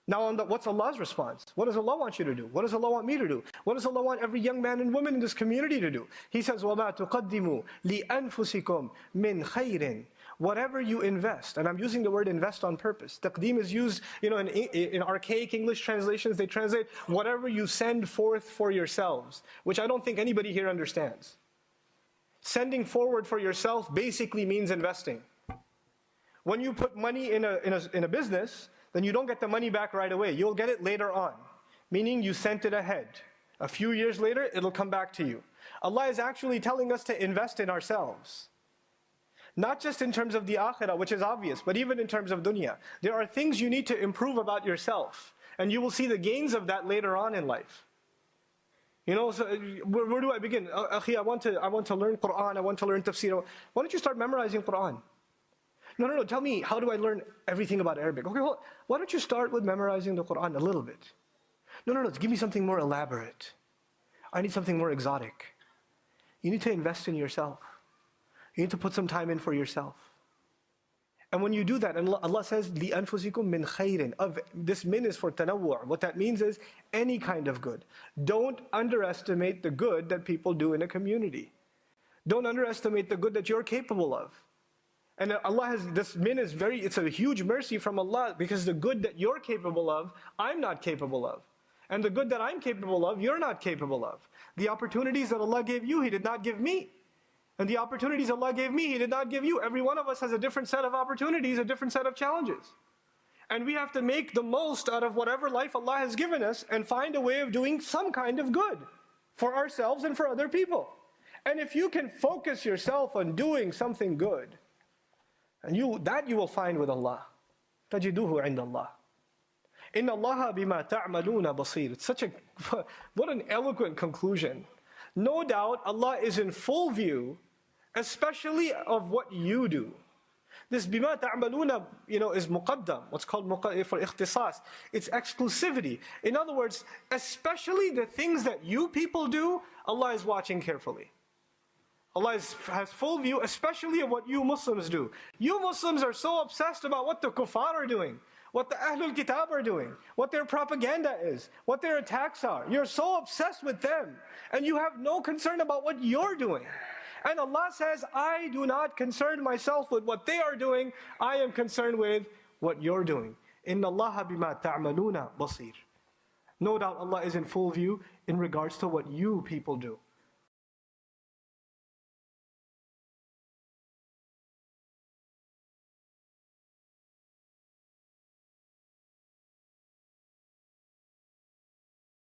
Now, what's Allah's response? What does Allah want you to do? What does Allah want me to do? What does Allah want every young man and woman in this community to do? He says, وَمَا تُقَدِّمُوا لِأَنفُسِكُمْ مِنْ خَيْرٍ. Whatever you invest, and I'm using the word invest on purpose. Taqdeem is used, in archaic English translations, they translate whatever you send forth for yourselves, which I don't think anybody here understands. Sending forward for yourself basically means investing. When you put money in a business, then you don't get the money back right away. You'll get it later on, meaning you sent it ahead. A few years later, it'll come back to you. Allah is actually telling us to invest in ourselves. Not just in terms of the akhirah, which is obvious, but even in terms of dunya. There are things you need to improve about yourself, and you will see the gains of that later on in life. So where do I begin? Akhi, I want to learn Quran, I want to learn tafsir. Why don't you start memorizing Quran? No, tell me, how do I learn everything about Arabic? Okay, well, why don't you start with memorizing the Quran a little bit? No, give me something more elaborate. I need something more exotic. You need to invest in yourself. You need to put some time in for yourself. And when you do that, and Allah says, لِأَنفُسِكُم مِّنْ خَيْرٍ. This min is for tanawwu'. What that means is any kind of good. Don't underestimate the good that people do in a community. Don't underestimate the good that you're capable of. And Allah has, this min is it's a huge mercy from Allah, because the good that you're capable of, I'm not capable of. And the good that I'm capable of, you're not capable of. The opportunities that Allah gave you, He did not give me. And the opportunities Allah gave me, He did not give you. Every one of us has a different set of opportunities, a different set of challenges. And we have to make the most out of whatever life Allah has given us and find a way of doing some kind of good for ourselves and for other people. And if you can focus yourself on doing something good, and you will find with Allah. تَجِدُوهُ عِنْدَ اللَّهِ إِنَّ اللَّهَ بِمَا تَعْمَلُونَ بَصِيرٌ. It's what an eloquent conclusion. No doubt Allah is in full view, especially of what you do. This بِمَا تَعْمَلُونَ, is muqaddam, what's called for ikhtisas. It's exclusivity. In other words, especially the things that you people do, Allah is watching carefully. Allah has full view, especially of what you Muslims do. You Muslims are so obsessed about what the kuffar are doing, what the Ahlul Kitab are doing, what their propaganda is, what their attacks are. You're so obsessed with them, and you have no concern about what you're doing. And Allah says, I do not concern myself with what they are doing, I am concerned with what you're doing. إِنَّ اللَّهَ بِمَا تَعْمَلُونَ بَصِيرٌ. No doubt Allah is in full view in regards to what you people do.